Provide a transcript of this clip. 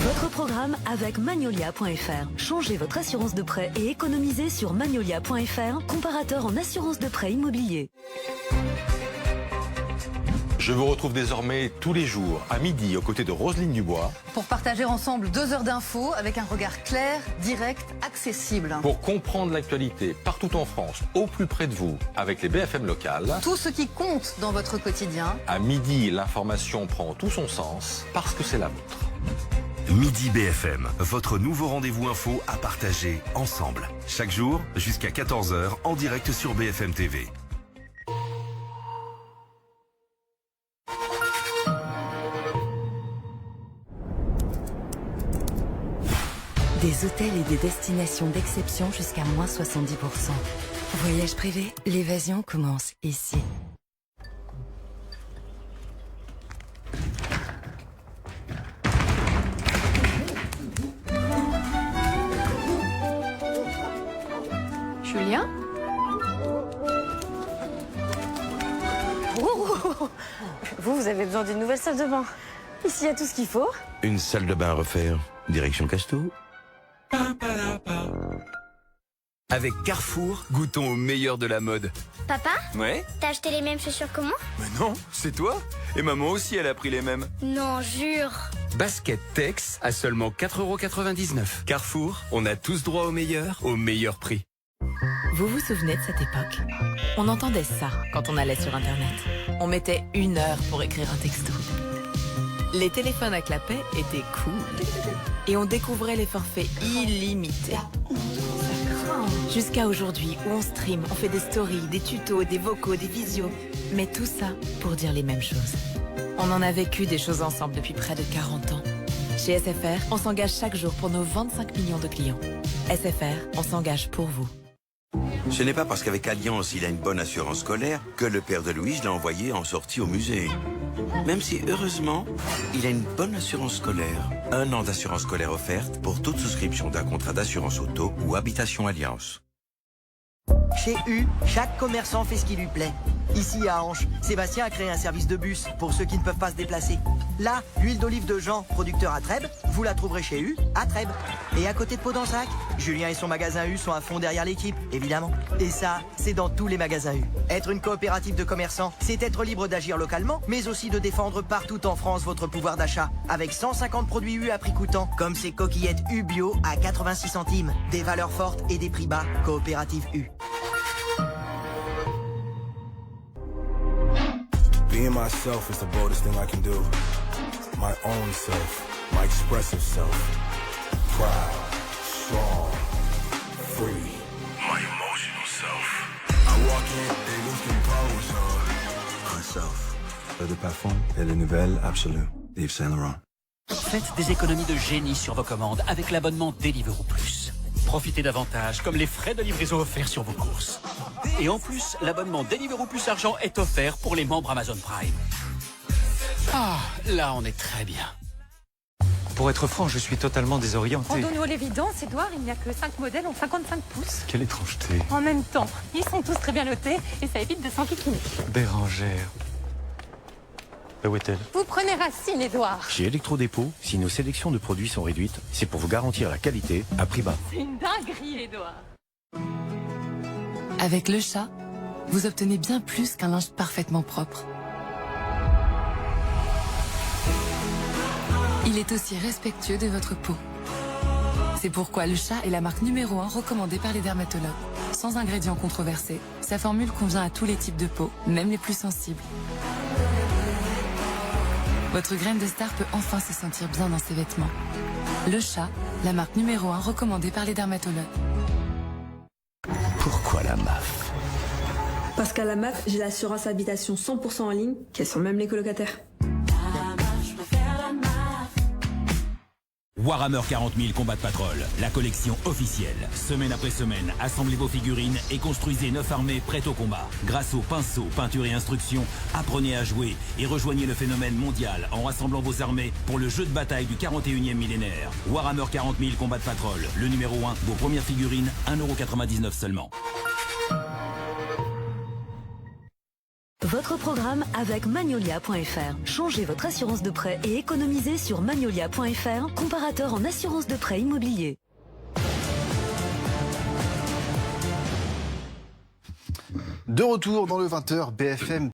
Votre programme avec Magnolia.fr. Changez votre assurance de prêt et économisez sur Magnolia.fr, comparateur en assurance de prêt immobilier. Je vous retrouve désormais tous les jours à midi aux côtés de Roselyne Dubois. Pour partager ensemble 2 heures d'infos avec un regard clair, direct, accessible. Pour comprendre l'actualité partout en France, au plus près de vous, avec les BFM locales. Tout ce qui compte dans votre quotidien. À midi, l'information prend tout son sens parce que c'est la vôtre. Midi BFM, votre nouveau rendez-vous info à partager ensemble. Chaque jour, jusqu'à 14h, en direct sur BFM TV. Des hôtels et des destinations d'exception jusqu'à moins 70%. Voyage privé, l'évasion commence ici. Julien ? Oh, vous avez besoin d'une nouvelle salle de bain. Ici, il y a tout ce qu'il faut. Une salle de bain à refaire, direction Casto. Avec Carrefour, goûtons au meilleur de la mode. Papa, Ouais? t'as acheté les mêmes chaussures que moi? Mais non, c'est toi. Et maman aussi, elle a pris les mêmes. Non, jure. Basket Tex à seulement 4,99 €. Carrefour, on a tous droit au meilleur prix. Vous vous souvenez de cette époque? On entendait ça quand on allait sur Internet. On mettait 1 heure pour écrire un texto. Les téléphones à clapet étaient cool. Et on découvrait les forfaits illimités. Jusqu'à aujourd'hui, où on stream, on fait des stories, des tutos, des vocaux, des visios. Mais tout ça pour dire les mêmes choses. On en a vécu des choses ensemble depuis près de 40 ans. Chez SFR, on s'engage chaque jour pour nos 25 millions de clients. SFR, on s'engage pour vous. Ce n'est pas parce qu'avec Alliance, il a une bonne assurance scolaire que le père de Louise l'a envoyé en sortie au musée. Même si, heureusement, il a une bonne assurance scolaire. 1 an d'assurance scolaire offerte pour toute souscription d'un contrat d'assurance auto ou habitation Alliance. Chez U, chaque commerçant fait ce qui lui plaît. Ici à Anche, Sébastien a créé un service de bus pour ceux qui ne peuvent pas se déplacer. Là, l'huile d'olive de Jean, producteur à Trèbes, vous la trouverez chez U, à Trèbes. Et à côté de Pau-d'Ensac, Julien et son magasin U sont à fond derrière l'équipe, évidemment. Et ça, c'est dans tous les magasins U. Être une coopérative de commerçants, c'est être libre d'agir localement, mais aussi de défendre partout en France votre pouvoir d'achat. Avec 150 produits U à prix coûtant, comme ces coquillettes U bio à 86 centimes. Des valeurs fortes et des prix bas. Coopérative U. Being myself is the boldest thing I can do. My own self, my expressive self. Proud, strong, free. My emotional self. I walk in, they lose composure. Myself. Eau de parfum et les nouvelles absolues. Yves Saint Laurent. Faites des économies de génie sur vos commandes avec l'abonnement Deliveroo Plus. Profitez davantage, comme les frais de livraison offerts sur vos courses. Et en plus, l'abonnement Deliveroo Plus Argent est offert pour les membres Amazon Prime. Ah, là on est très bien. Pour être franc, je suis totalement désorienté. Rendons-nous à l'évidence, Edouard, il n'y a que 5 modèles en 55 pouces. Quelle étrangeté. En même temps, ils sont tous très bien notés et ça évite de s'enquiquiner. Bérangère. Où est-elle? Vous prenez racine, Edouard. Chez Electrodépôt, si nos sélections de produits sont réduites, c'est pour vous garantir la qualité à prix bas. C'est une dinguerie, Edouard. Avec le chat, vous obtenez bien plus qu'un linge parfaitement propre. Il est aussi respectueux de votre peau. C'est pourquoi le chat est la marque numéro 1 recommandée par les dermatologues. Sans ingrédients controversés, sa formule convient à tous les types de peau, même les plus sensibles. Votre graine de star peut enfin se sentir bien dans ses vêtements. Le chat, la marque numéro 1 recommandée par les dermatologues. Pourquoi la MAF? Parce qu'à la MAF, j'ai l'assurance habitation 100% en ligne, quels sont même les colocataires. Warhammer 40 000 Combat Patrol, la collection officielle. Semaine après semaine, assemblez vos figurines et construisez 9 armées prêtes au combat. Grâce aux pinceaux, peinture et instructions, apprenez à jouer et rejoignez le phénomène mondial en rassemblant vos armées pour le jeu de bataille du 41e millénaire. Warhammer 40 000 Combat Patrol, le numéro 1, vos premières figurines, 1,99 € seulement. votre programme avec Magnolia.fr. Changez votre assurance de prêt et économisez sur Magnolia.fr, comparateur en assurance de prêt immobilier. De retour dans le 20h BFM